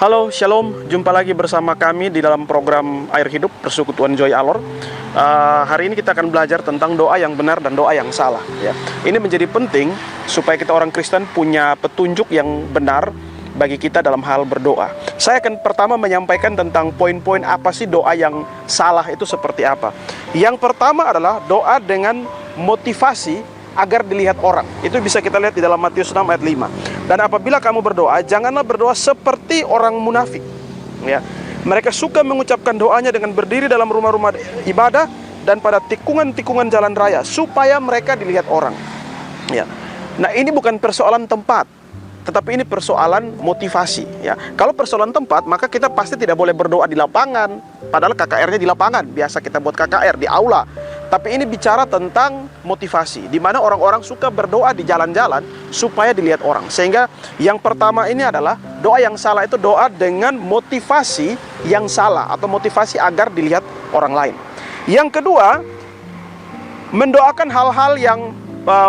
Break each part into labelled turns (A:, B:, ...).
A: Halo, Shalom. Jumpa lagi bersama kami di dalam program Air Hidup Persekutuan Joy Alor. Hari ini kita akan belajar tentang doa yang benar dan doa yang salah. Ya, ini menjadi penting supaya kita orang Kristen punya petunjuk yang benar bagi kita dalam hal berdoa. Saya akan pertama menyampaikan tentang poin-poin apa sih doa yang salah itu seperti apa. Yang pertama adalah doa dengan motivasi agar dilihat orang. Itu bisa kita lihat di dalam Matius 6 ayat 5. Dan apabila kamu berdoa, janganlah berdoa seperti orang munafik. Ya. Mereka suka mengucapkan doanya dengan berdiri dalam rumah-rumah ibadah dan pada tikungan-tikungan jalan raya supaya mereka dilihat orang. Ya. Nah, ini bukan persoalan tempat, tetapi ini persoalan motivasi. Ya. Kalau persoalan tempat, maka kita pasti tidak boleh berdoa di lapangan. Padahal KKR-nya di lapangan. Biasa kita buat KKR di aula. Tapi ini bicara tentang motivasi, di mana orang-orang suka berdoa di jalan-jalan supaya dilihat orang. Sehingga yang pertama ini adalah doa yang salah itu doa dengan motivasi yang salah atau motivasi agar dilihat orang lain. Yang kedua, mendoakan hal-hal yang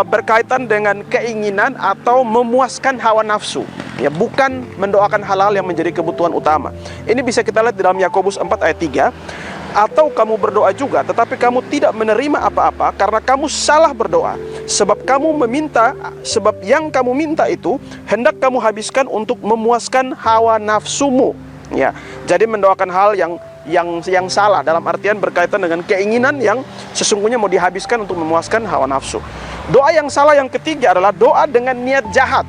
A: berkaitan dengan keinginan atau memuaskan hawa nafsu. Ya, bukan mendoakan hal-hal yang menjadi kebutuhan utama. Ini bisa kita lihat di dalam Yakobus 4 ayat 3. Atau kamu berdoa juga, tetapi kamu tidak menerima apa-apa karena kamu salah berdoa. Sebab yang kamu minta itu hendak kamu habiskan untuk memuaskan hawa nafsumu. Ya, jadi mendoakan hal yang salah dalam artian berkaitan dengan keinginan yang sesungguhnya mau dihabiskan untuk memuaskan hawa nafsu. Doa yang salah yang ketiga adalah doa dengan niat jahat.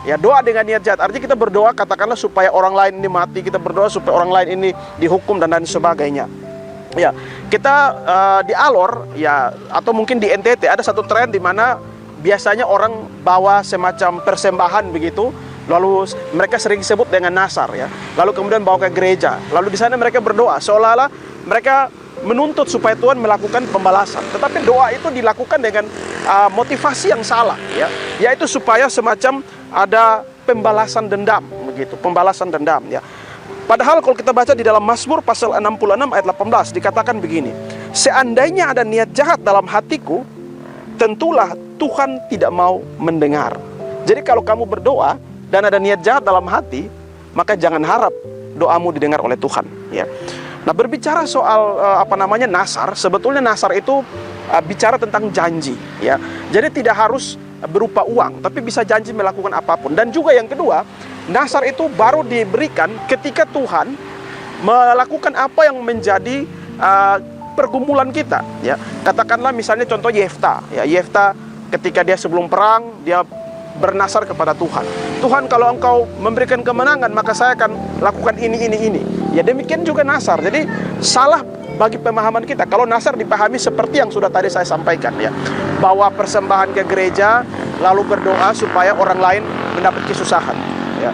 A: Ya, doa dengan niat jahat. Artinya kita berdoa katakanlah supaya orang lain ini mati, kita berdoa supaya orang lain ini dihukum dan lain sebagainya. Ya, kita di Alor ya atau mungkin di NTT ada satu tren di mana biasanya orang bawa semacam persembahan begitu, lalu mereka sering sebut dengan nasar ya. Lalu kemudian bawa ke gereja. Lalu di sana mereka berdoa seolah-olah mereka menuntut supaya Tuhan melakukan pembalasan. Tetapi doa itu dilakukan dengan motivasi yang salah ya, yaitu supaya semacam ada pembalasan dendam begitu, pembalasan dendam ya. Padahal kalau kita baca di dalam Mazmur pasal 66 ayat 18 dikatakan begini, seandainya ada niat jahat dalam hatiku, tentulah Tuhan tidak mau mendengar. Jadi kalau kamu berdoa dan ada niat jahat dalam hati, maka jangan harap doamu didengar oleh Tuhan ya. Nah, berbicara soal nasar, sebetulnya nasar itu bicara tentang janji ya. Jadi tidak harus berupa uang, tapi bisa janji melakukan apapun. Dan juga yang kedua, nasar itu baru diberikan ketika Tuhan melakukan apa yang menjadi pergumulan kita ya. Katakanlah misalnya contoh Yefta ya. Yefta ketika dia sebelum perang dia bernasar kepada Tuhan. Tuhan, kalau engkau memberikan kemenangan maka saya akan lakukan ini. Ya, demikian juga nasar. Jadi salah bagi pemahaman kita kalau nasar dipahami seperti yang sudah tadi saya sampaikan ya, bawa persembahan ke gereja lalu berdoa supaya orang lain mendapat kesusahan ya.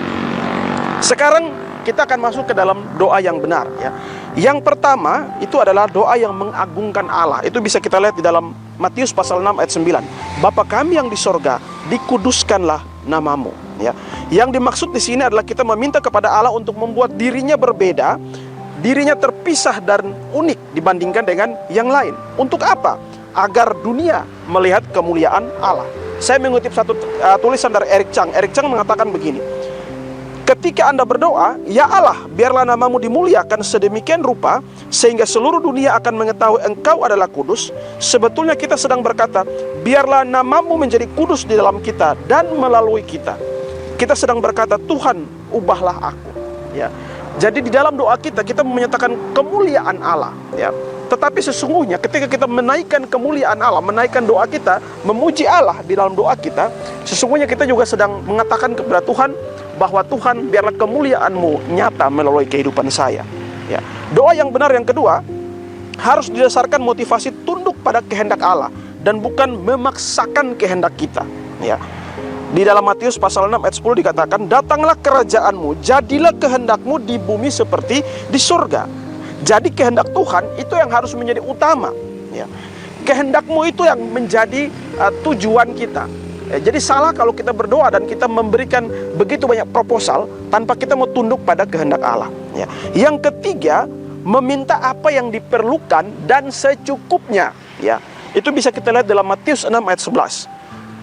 A: Sekarang kita akan masuk ke dalam doa yang benar ya. Yang pertama itu adalah doa yang mengagungkan Allah. Itu bisa kita lihat di dalam Matius pasal 6 ayat 9. Bapa kami yang di sorga, dikuduskanlah namamu ya. Yang dimaksud di sini adalah kita meminta kepada Allah untuk membuat dirinya berbeda, dirinya terpisah dan unik dibandingkan dengan yang lain. Untuk apa? Agar dunia melihat kemuliaan Allah. Saya mengutip satu tulisan dari Eric Chang. Eric Chang mengatakan begini, ketika Anda berdoa, ya Allah, biarlah namamu dimuliakan sedemikian rupa sehingga seluruh dunia akan mengetahui Engkau adalah kudus. Sebetulnya kita sedang berkata, biarlah namamu menjadi kudus di dalam kita dan melalui kita. Kita sedang berkata, Tuhan, ubahlah aku ya. Jadi di dalam doa kita menyatakan kemuliaan Allah ya. Tetapi sesungguhnya ketika kita menaikkan kemuliaan Allah, menaikkan doa kita, memuji Allah di dalam doa kita, sesungguhnya kita juga sedang mengatakan kepada Tuhan bahwa Tuhan, biarlah kemuliaan-Mu nyata melalui kehidupan saya ya. Doa yang benar yang kedua harus didasarkan motivasi tunduk pada kehendak Allah dan bukan memaksakan kehendak kita ya. Di dalam Matius pasal 6 ayat 10 dikatakan, datanglah kerajaan-Mu, jadilah kehendak-Mu di bumi seperti di surga. Jadi kehendak Tuhan itu yang harus menjadi utama ya. Kehendak-Mu itu yang menjadi tujuan kita ya. Jadi salah kalau kita berdoa dan kita memberikan begitu banyak proposal tanpa kita mau tunduk pada kehendak Allah ya. Yang ketiga, meminta apa yang diperlukan dan secukupnya ya. Itu bisa kita lihat dalam Matius 6 ayat 11.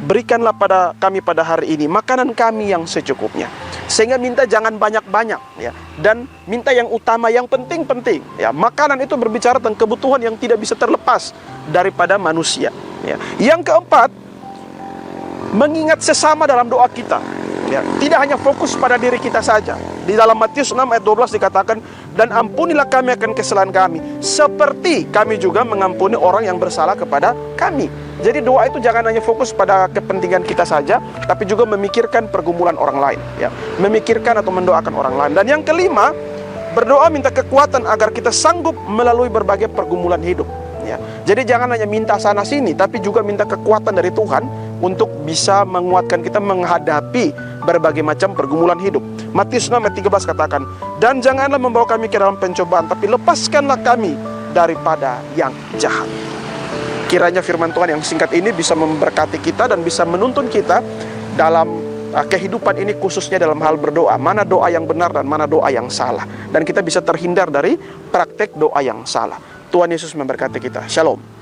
A: berikanlah pada kami pada hari ini makanan kami yang secukupnya. Sehingga minta jangan banyak-banyak, ya, dan minta yang utama, yang penting-penting, ya. Makanan itu berbicara tentang kebutuhan yang tidak bisa terlepas daripada manusia, ya. Yang keempat, mengingat sesama dalam doa kita, ya. Tidak hanya fokus pada diri kita saja. Di dalam Matius 6 ayat 12 dikatakan, dan ampunilah kami akan kesalahan kami, seperti kami juga mengampuni orang yang bersalah kepada kami. Jadi doa itu jangan hanya fokus pada kepentingan kita saja, tapi juga memikirkan pergumulan orang lain, ya. Memikirkan atau mendoakan orang lain. Dan yang kelima, berdoa minta kekuatan agar kita sanggup melalui berbagai pergumulan hidup, ya. Jadi jangan hanya minta sana sini, tapi juga minta kekuatan dari Tuhan untuk bisa menguatkan kita menghadapi berbagai macam pergumulan hidup. Matius 6 ayat 13 katakan, dan janganlah membawa kami ke dalam pencobaan, tapi lepaskanlah kami daripada yang jahat. Kiranya firman Tuhan yang singkat ini bisa memberkati kita dan bisa menuntun kita dalam kehidupan ini, khususnya dalam hal berdoa. Mana doa yang benar dan mana doa yang salah. Dan kita bisa terhindar dari praktek doa yang salah. Tuhan Yesus memberkati kita. Shalom.